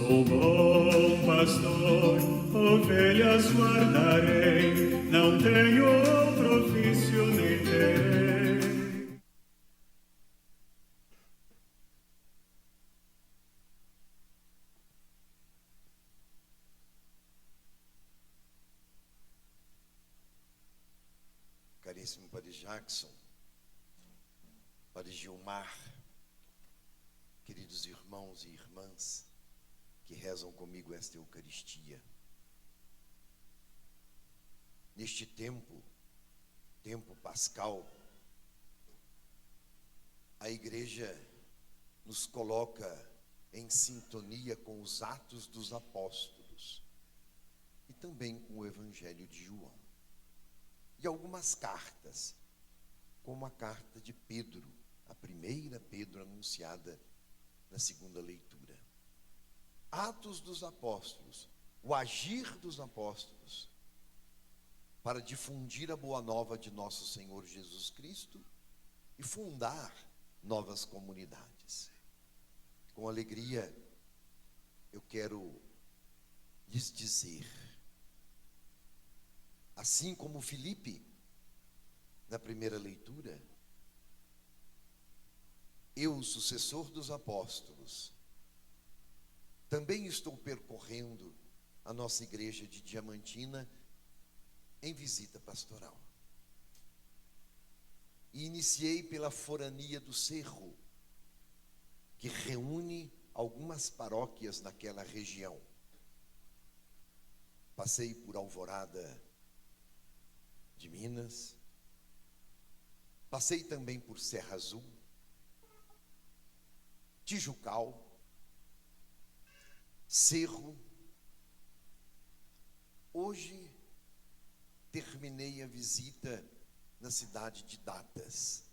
Sou bom pastor, ovelhas guardarei, não tenho outro ofício nem terei. Caríssimo Padre Jackson, Padre Gilmar, queridos irmãos e irmãs que rezam comigo esta Eucaristia. Neste tempo pascal, a Igreja nos coloca em sintonia com os Atos dos Apóstolos e também com o Evangelho de João. E algumas cartas, como a carta de Pedro, a primeira Pedro anunciada na segunda leitura. Atos dos Apóstolos, o agir dos apóstolos para difundir a boa nova de nosso Senhor Jesus Cristo e fundar novas comunidades. Com alegria, eu quero lhes dizer, assim como Filipe, na primeira leitura, eu, sucessor dos apóstolos, também estou percorrendo a nossa igreja de Diamantina em visita pastoral. E iniciei pela forania do Cerro, que reúne algumas paróquias naquela região. Passei por Alvorada de Minas, passei também por Serra Azul, Tijucal, Cerro. Hoje terminei a visita na cidade de Datas.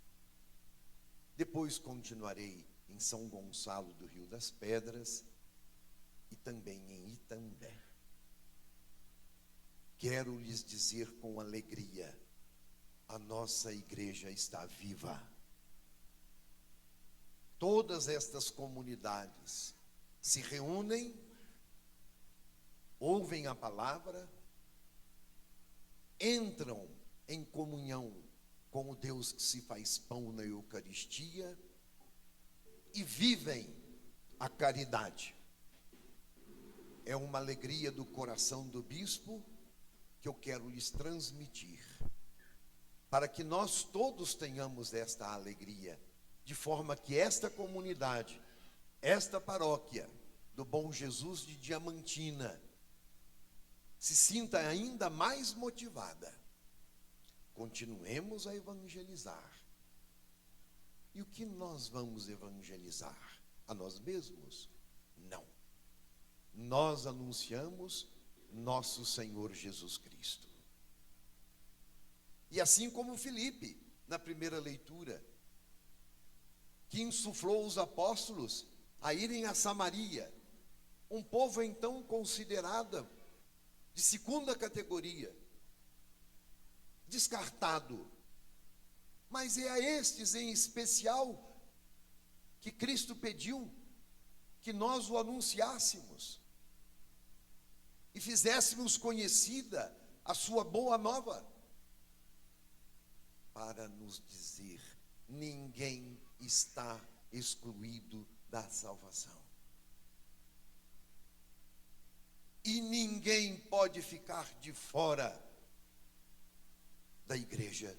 Depois continuarei em São Gonçalo do Rio das Pedras e também em Itambé. Quero lhes dizer com alegria, a nossa igreja está viva. Todas estas comunidades se reúnem, ouvem a palavra, entram em comunhão com o Deus que se faz pão na Eucaristia e vivem a caridade. É uma alegria do coração do bispo que eu quero lhes transmitir, para que nós todos tenhamos esta alegria, de forma que esta comunidade, esta paróquia do Bom Jesus de Diamantina, se sinta ainda mais motivada. Continuemos a evangelizar. E o que nós vamos evangelizar? A nós mesmos? Não. Nós anunciamos nosso Senhor Jesus Cristo. E assim como Filipe, na primeira leitura, que insuflou os apóstolos a irem a Samaria, um povo então considerado de segunda categoria, descartado. Mas é a estes em especial que Cristo pediu que nós o anunciássemos e fizéssemos conhecida a sua boa nova, para nos dizer: ninguém está excluído da salvação. E ninguém pode ficar de fora da igreja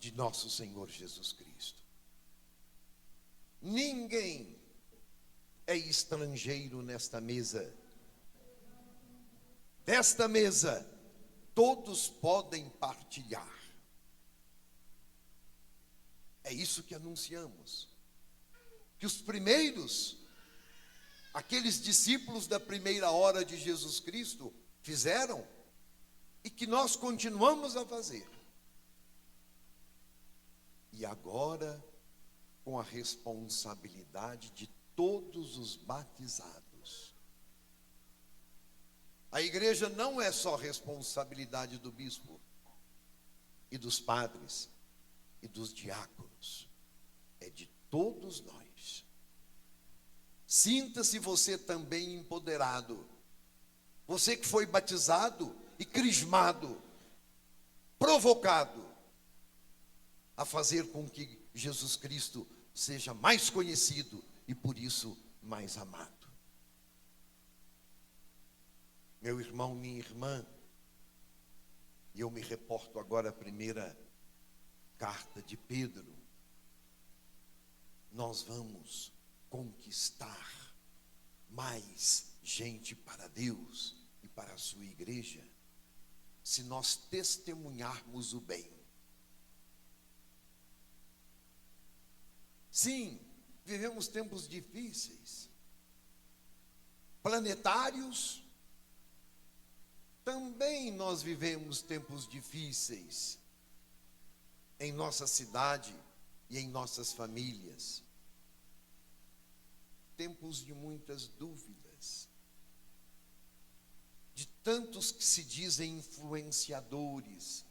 de nosso Senhor Jesus Cristo. Ninguém é estrangeiro nesta mesa. Desta mesa, todos podem partilhar. É isso que anunciamos. Que os primeiros, aqueles discípulos da primeira hora de Jesus Cristo, fizeram e que nós continuamos a fazer. E agora, com a responsabilidade de todos os batizados. A igreja não é só responsabilidade do bispo e dos padres e dos diáconos, é de todos nós. Sinta-se você também empoderado. Você que foi batizado e crismado, provocado a fazer com que Jesus Cristo seja mais conhecido e por isso mais amado. Meu irmão, minha irmã, e eu me reporto agora à primeira carta de Pedro, nós vamos conquistar mais gente para Deus e para a sua igreja, se nós testemunharmos o bem. Sim, vivemos tempos difíceis, planetários. Também nós vivemos tempos difíceis em nossa cidade e em nossas famílias. Tempos de muitas dúvidas, de tantos que se dizem influenciadores,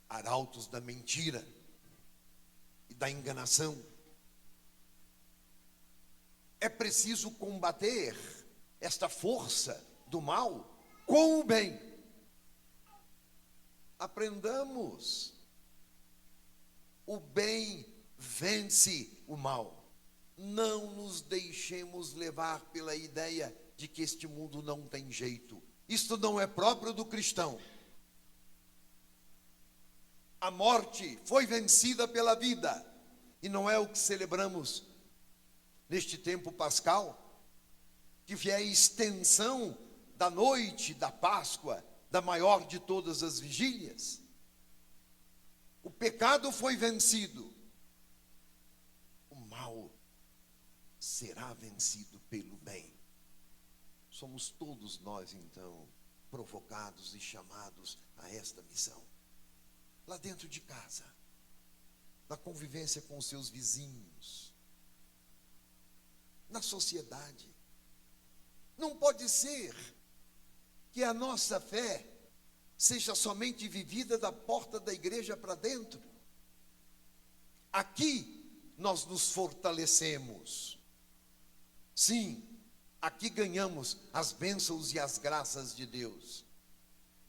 arautos da mentira e da enganação. É preciso combater esta força do mal com o bem. Aprendamos. O bem vence o mal. Não nos deixemos levar pela ideia de que este mundo não tem jeito. Isto não é próprio do cristão. A morte foi vencida pela vida. E não é o que celebramos neste tempo pascal, que é a extensão da noite da Páscoa, da maior de todas as vigílias. O pecado foi vencido. O mal será vencido pelo bem. Somos todos nós, então, provocados e chamados a esta missão. Lá dentro de casa, na convivência com os seus vizinhos, na sociedade. Não pode ser que a nossa fé seja somente vivida da porta da igreja para dentro. Aqui nós nos fortalecemos. Sim, aqui ganhamos as bênçãos e as graças de Deus.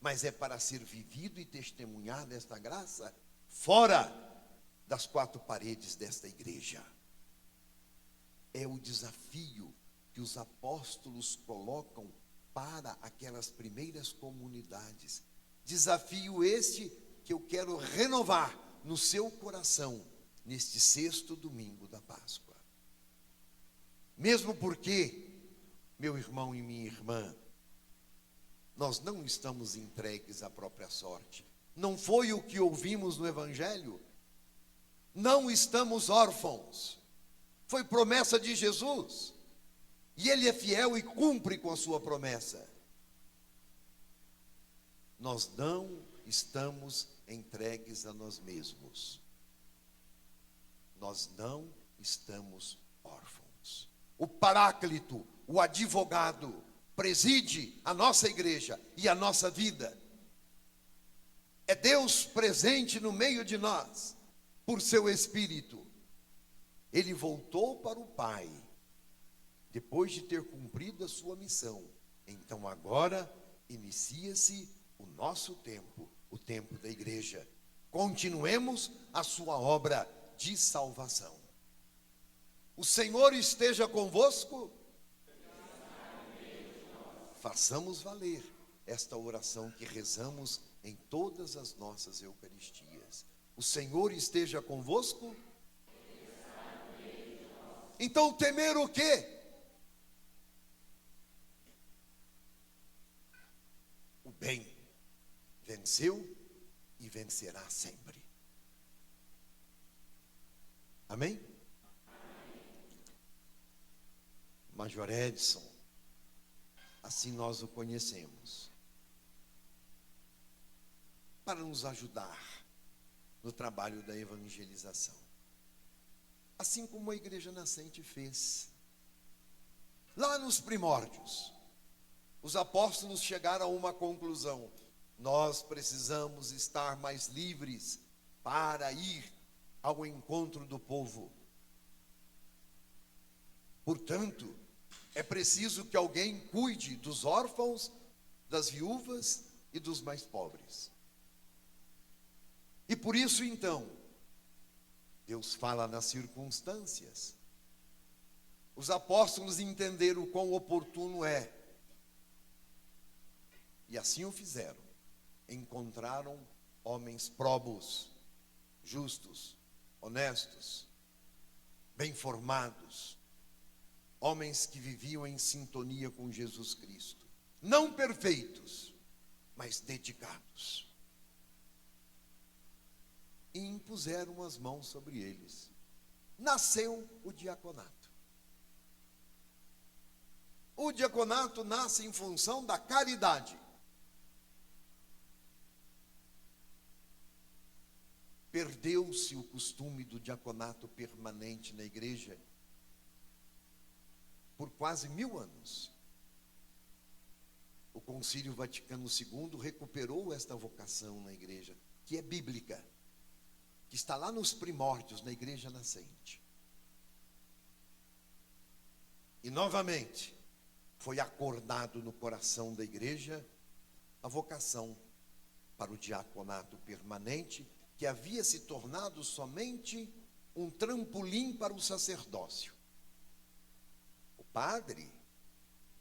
Mas é para ser vivido e testemunhar desta graça fora das quatro paredes desta igreja. É o desafio que os apóstolos colocam para aquelas primeiras comunidades. Desafio este que eu quero renovar no seu coração neste 6º domingo da Páscoa. Mesmo porque, meu irmão e minha irmã, nós não estamos entregues à própria sorte. Não foi o que ouvimos no Evangelho? Não estamos órfãos. Foi promessa de Jesus. E Ele é fiel e cumpre com a sua promessa. Nós não estamos entregues a nós mesmos. Nós não estamos órfãos. O Paráclito, o advogado, preside a nossa igreja e a nossa vida. É Deus presente no meio de nós, por seu Espírito. Ele voltou para o Pai, depois de ter cumprido a sua missão. Então agora inicia-se o nosso tempo, o tempo da igreja. Continuemos a sua obra de salvação. O Senhor esteja convosco. Façamos valer esta oração que rezamos em todas as nossas Eucaristias. O Senhor esteja convosco. Então temer o quê? O bem venceu e vencerá sempre. Amém? Major Edson, assim nós o conhecemos, para nos ajudar no trabalho da evangelização. Assim como a Igreja Nascente fez. Lá nos primórdios, os apóstolos chegaram a uma conclusão: nós precisamos estar mais livres para ir ao encontro do povo. Portanto, é preciso que alguém cuide dos órfãos, das viúvas e dos mais pobres. E por isso, então, Deus fala nas circunstâncias. Os apóstolos entenderam o quão oportuno é. E assim o fizeram. Encontraram homens probos, justos, honestos, bem formados, homens que viviam em sintonia com Jesus Cristo. Não perfeitos, mas dedicados. E impuseram as mãos sobre eles. Nasceu o diaconato. O diaconato nasce em função da caridade. Perdeu-se o costume do diaconato permanente na igreja por quase 1000 anos. O Concílio Vaticano II recuperou esta vocação na igreja, que é bíblica, que está lá nos primórdios, na igreja nascente. E novamente, foi acordado no coração da igreja a vocação para o diaconato permanente, que havia se tornado somente um trampolim para o sacerdócio. O padre,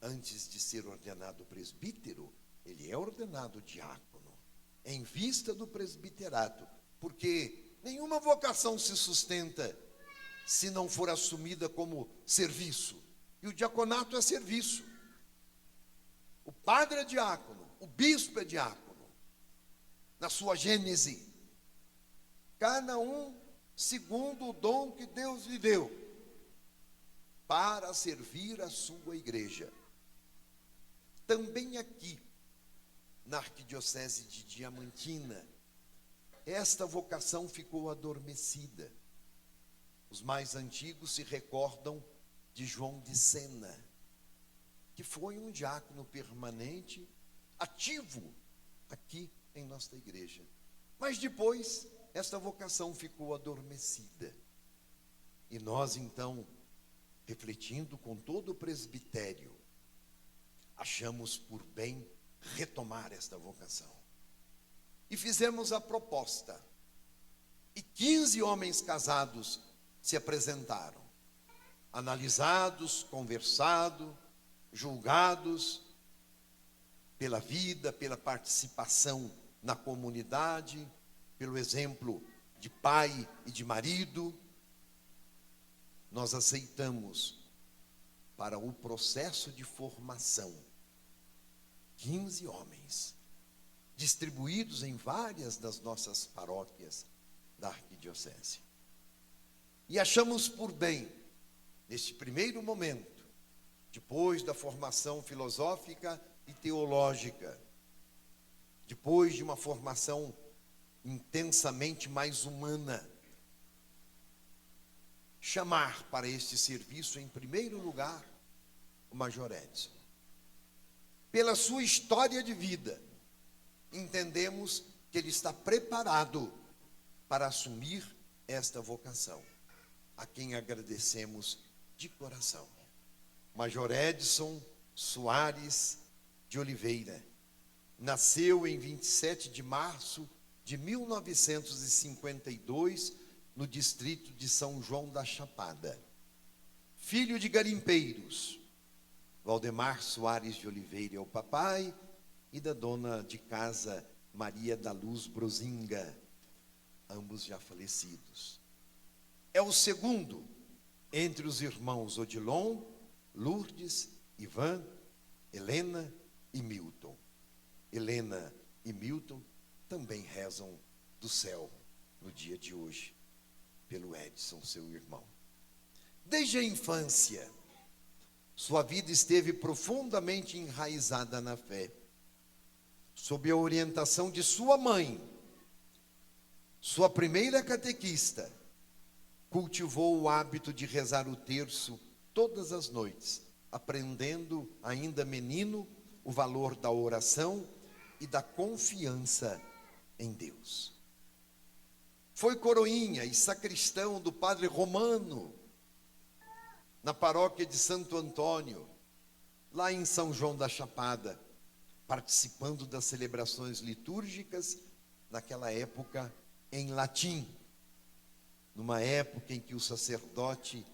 antes de ser ordenado presbítero, ele é ordenado diácono, em vista do presbiterato, porque nenhuma vocação se sustenta se não for assumida como serviço. E o diaconato é serviço. O padre é diácono, o bispo é diácono, na sua gênese. Cada um segundo o dom que Deus lhe deu, para servir a sua igreja. Também aqui, na Arquidiocese de Diamantina, esta vocação ficou adormecida. Os mais antigos se recordam de João de Sena, que foi um diácono permanente, ativo aqui em nossa igreja. Mas depois, esta vocação ficou adormecida. E nós, então, refletindo com todo o presbitério, achamos por bem retomar esta vocação. E fizemos a proposta. E 15 homens casados se apresentaram, analisados, conversados, julgados pela vida, pela participação na comunidade, pelo exemplo de pai e de marido. Nós aceitamos para o processo de formação 15 homens, distribuídos em várias das nossas paróquias da Arquidiocese. E achamos por bem, neste primeiro momento, depois da formação filosófica e teológica, depois de uma formação intensamente mais humana, chamar para este serviço, em primeiro lugar, o Major Edson. Pela sua história de vida, entendemos que ele está preparado para assumir esta vocação, a quem agradecemos de coração. Major Edson Soares de Oliveira nasceu em 27 de março de 1952, no distrito de São João da Chapada. Filho de garimpeiros, Valdemar Soares de Oliveira é o papai, e da dona de casa Maria da Luz Brozinga, ambos já falecidos. É o segundo entre os irmãos Odilon, Lourdes, Ivan, Helena e Milton. Helena e Milton também rezam do céu no dia de hoje, pelo Edson, seu irmão. Desde a infância, sua vida esteve profundamente enraizada na fé. Sob a orientação de sua mãe, sua primeira catequista, cultivou o hábito de rezar o terço todas as noites, aprendendo, ainda menino, o valor da oração e da confiança em Deus. Foi coroinha e sacristão do padre Romano, na paróquia de Santo Antônio, lá em São João da Chapada, participando das celebrações litúrgicas, naquela época em latim, numa época em que o sacerdote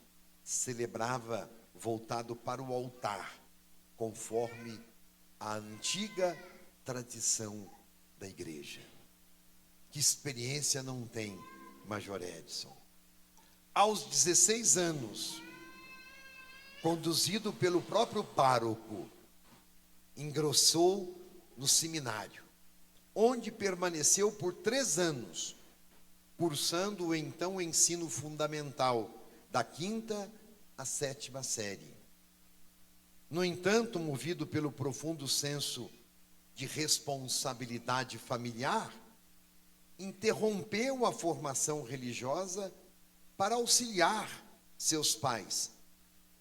celebrava voltado para o altar, conforme a antiga tradição da igreja. Que experiência não tem, Major Edson? Aos 16 anos, conduzido pelo próprio pároco, ingressou no seminário, onde permaneceu por 3 anos, cursando o então ensino fundamental, da 5ª à 7ª série. No entanto, movido pelo profundo senso de responsabilidade familiar, interrompeu a formação religiosa para auxiliar seus pais,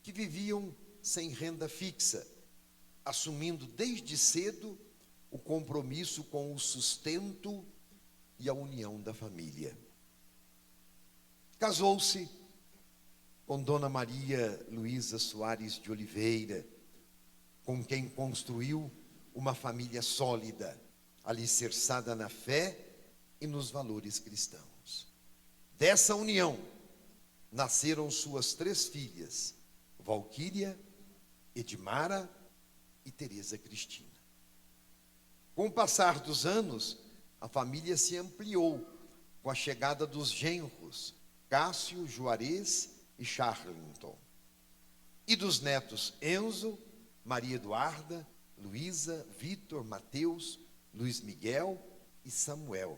que viviam sem renda fixa, assumindo desde cedo o compromisso com o sustento e a união da família. Casou-se com Dona Maria Luísa Soares de Oliveira, com quem construiu uma família sólida, alicerçada na fé e nos valores cristãos. Dessa união nasceram suas 3 filhas, Valquíria, Edmara e Teresa Cristina. Com o passar dos anos, a família se ampliou com a chegada dos genros, Cássio, Juarez e Charlington, e dos netos Enzo, Maria Eduarda, Luísa, Vitor, Mateus, Luiz Miguel e Samuel.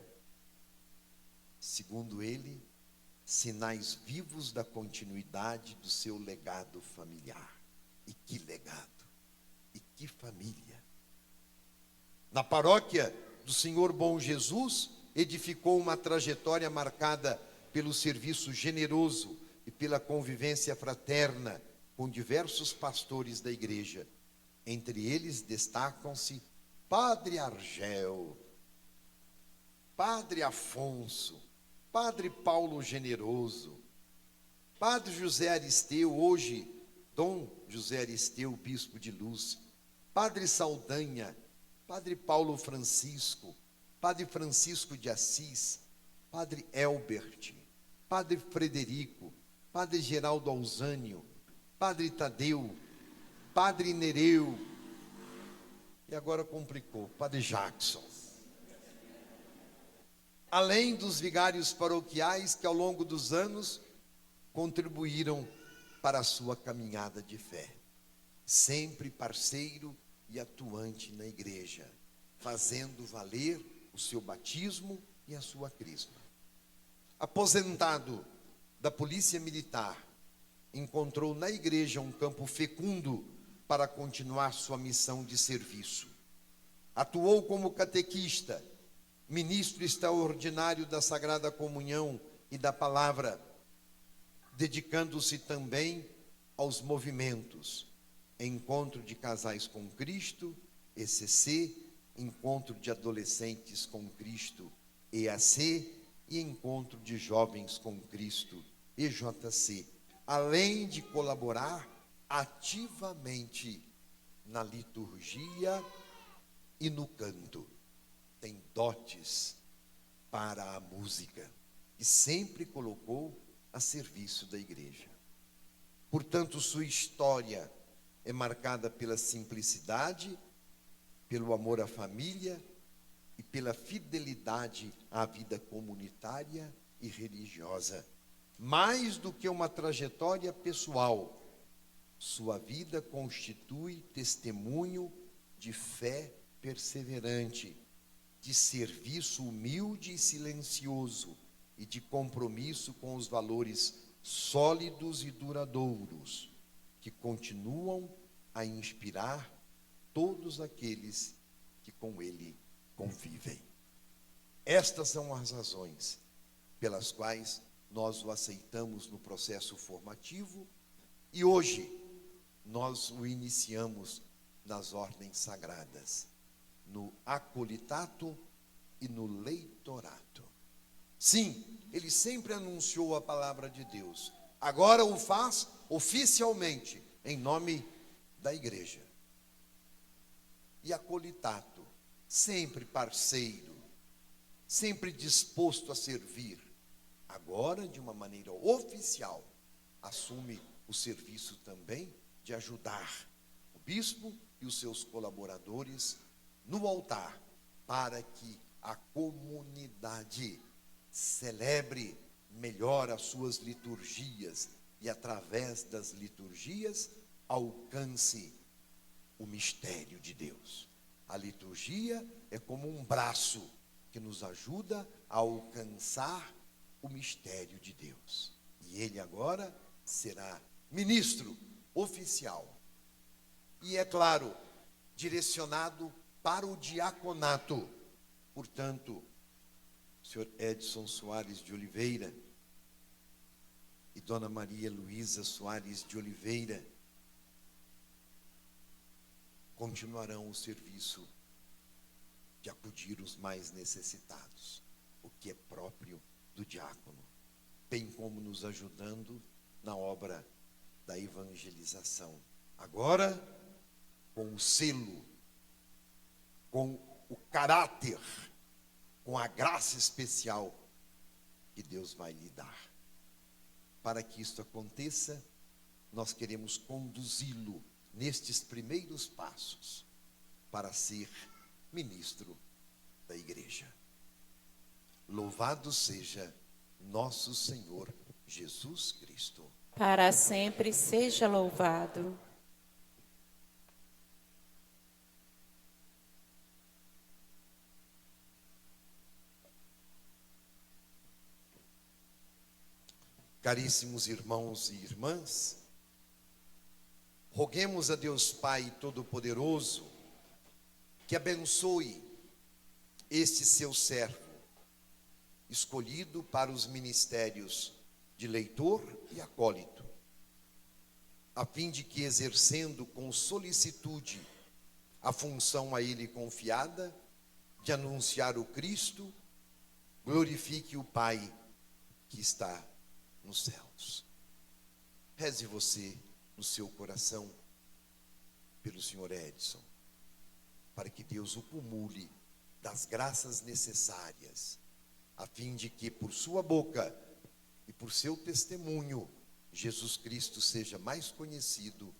Segundo ele, sinais vivos da continuidade do seu legado familiar. E que legado! E que família! Na paróquia do Senhor Bom Jesus, edificou uma trajetória marcada pelo serviço generoso e pela convivência fraterna com diversos pastores da igreja. Entre eles destacam-se Padre Argel, Padre Afonso, Padre Paulo Generoso, Padre José Aristeu, hoje Dom José Aristeu, Bispo de Luz, Padre Saldanha, Padre Paulo Francisco, Padre Francisco de Assis, Padre Elbert, Padre Frederico, Padre Geraldo Alzânio, Padre Tadeu, Padre Nereu, e agora complicou, Padre Jackson. Além dos vigários paroquiais que ao longo dos anos contribuíram para a sua caminhada de fé. Sempre parceiro e atuante na igreja, fazendo valer o seu batismo e a sua crisma. Aposentado da Polícia Militar, encontrou na igreja um campo fecundo para continuar sua missão de serviço. Atuou como catequista, ministro extraordinário da Sagrada Comunhão e da Palavra, dedicando-se também aos movimentos Encontro de Casais com Cristo, ECC, Encontro de Adolescentes com Cristo, EAC, e Encontro de Jovens com Cristo, EJC, além de colaborar ativamente na liturgia e no canto. Tem dotes para a música e sempre colocou a serviço da igreja. Portanto, sua história é marcada pela simplicidade, pelo amor à família e pela fidelidade à vida comunitária e religiosa. Mais do que uma trajetória pessoal, sua vida constitui testemunho de fé perseverante, de serviço humilde e silencioso e de compromisso com os valores sólidos e duradouros que continuam a inspirar todos aqueles que com ele convivem. Estas são as razões pelas quais nós o aceitamos no processo formativo e hoje nós o iniciamos nas ordens sagradas, no acolitato e no leitorato. Sim, ele sempre anunciou a palavra de Deus. Agora o faz oficialmente, em nome da igreja. E Acolitato, sempre parceiro, sempre disposto a servir, agora de uma maneira oficial, assume o serviço também de ajudar o bispo e os seus colaboradores no altar, para que a comunidade celebre melhor as suas liturgias e, através das liturgias, alcance o mistério de Deus. A liturgia é como um braço que nos ajuda a alcançar o mistério de Deus. E ele agora será ministro oficial. E é claro, direcionado para o diaconato. Portanto, o senhor Edson Soares de Oliveira e Dona Maria Luísa Soares de Oliveira continuarão o serviço de acudir os mais necessitados, o que é próprio do diácono, bem como nos ajudando na obra da evangelização. Agora, com o selo, com o caráter, com a graça especial que Deus vai lhe dar. Para que isto aconteça, nós queremos conduzi-lo nestes primeiros passos para ser ministro da igreja. Louvado seja nosso Senhor Jesus Cristo. Para sempre seja louvado. Caríssimos irmãos e irmãs, roguemos a Deus Pai Todo-Poderoso que abençoe este seu servo, escolhido para os ministérios de leitor e acólito, a fim de que, exercendo com solicitude a função a ele confiada de anunciar o Cristo, glorifique o Pai que está nos céus. Reze você no seu coração pelo senhor Edson, para que Deus o cumule das graças necessárias, a fim de que por sua boca e por seu testemunho, Jesus Cristo seja mais conhecido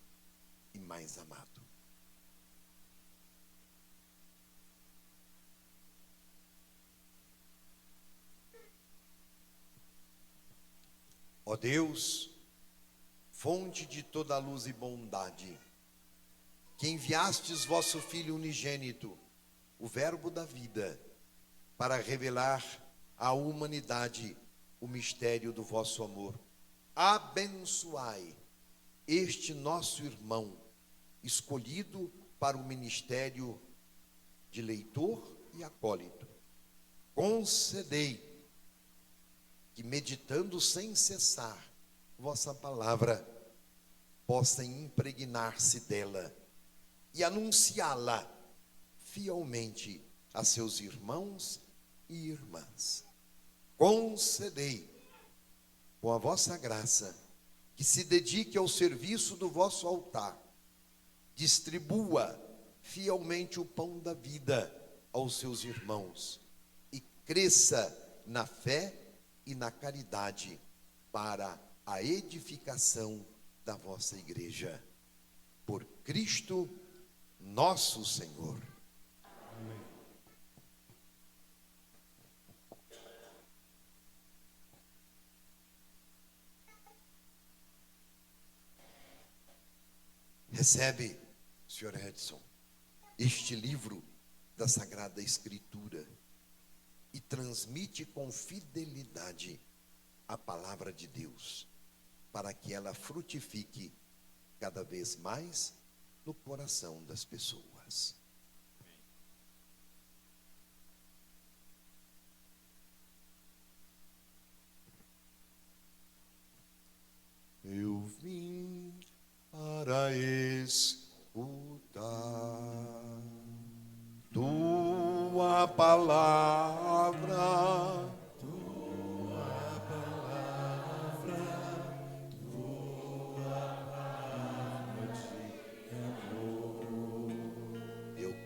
e mais amado. Ó Deus, fonte de toda luz e bondade, que enviastes vosso Filho unigênito, o Verbo da vida, para revelar à humanidade o mistério do vosso amor, abençoai este nosso irmão, escolhido para o ministério de leitor e acólito. Concedei que, meditando sem cessar vossa palavra, possa impregnar-se dela e anunciá-la fielmente a seus irmãos e irmãs. Concedei, com a vossa graça, que se dedique ao serviço do vosso altar, distribua fielmente o pão da vida aos seus irmãos e cresça na fé e na caridade para a edificação da vossa igreja. Por Cristo nosso Senhor. Amém. Recebe, senhor Edson, este livro da Sagrada Escritura e transmite com fidelidade a palavra de Deus, para que ela frutifique cada vez mais no coração das pessoas. Eu vim para escutar tua palavra. Tua palavra, tua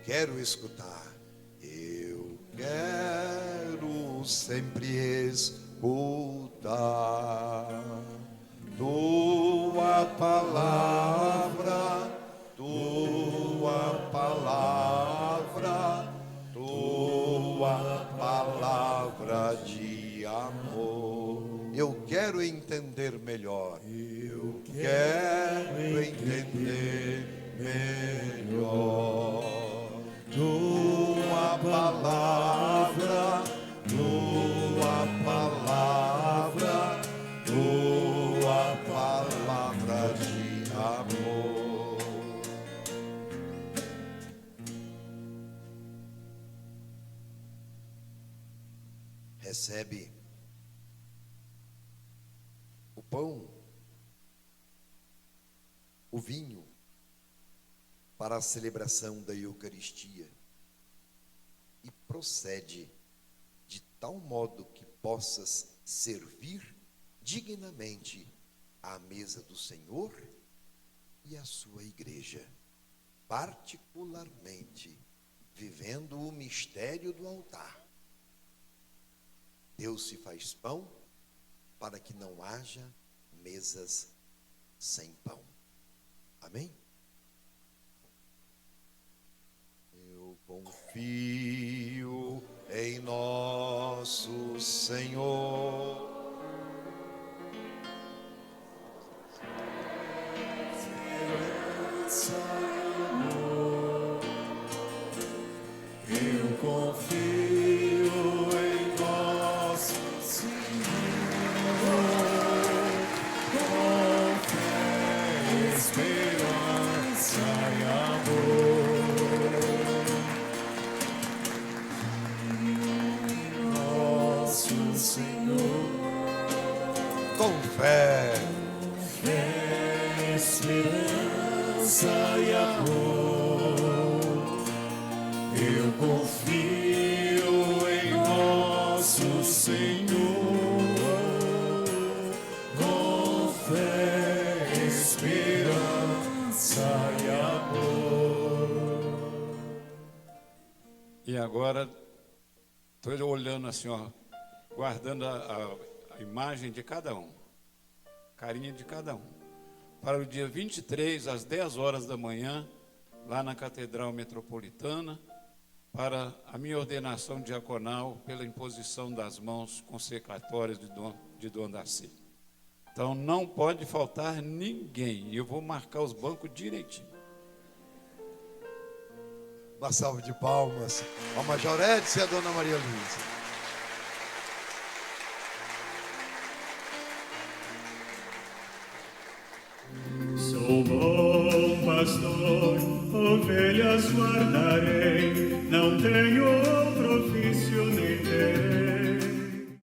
quero escutar. Eu quero sempre escutar tua palavra, tua palavra, tua palavra de amor. Eu quero entender melhor. Eu quero entender melhor tua palavra, tua palavra, tua palavra de amor. Recebe o pão, o vinho, para a celebração da Eucaristia e procede de tal modo que possas servir dignamente à mesa do Senhor e à sua igreja, particularmente vivendo o mistério do altar. Deus se faz pão para que não haja mesas sem pão. Amém? Eu confio em nosso Senhor. Eu confio em nosso Senhor, com fé, esperança e amor. Nosso Senhor, com fé, esperança e amor. Eu confio em nosso Senhor, com fé, esperança e amor. E agora, estou olhando assim, ó, guardando a imagem de cada um, carinha de cada um, para o dia 23, às 10 horas da manhã, lá na Catedral Metropolitana, para a minha ordenação diaconal pela imposição das mãos consecratórias de Dom Darcy. Então não pode faltar ninguém, e eu vou marcar os bancos direitinho. Uma salva de palmas ao Major Edson e a Dona Maria Luísa. Sou bom pastor, ovelhas guardarei, não tenho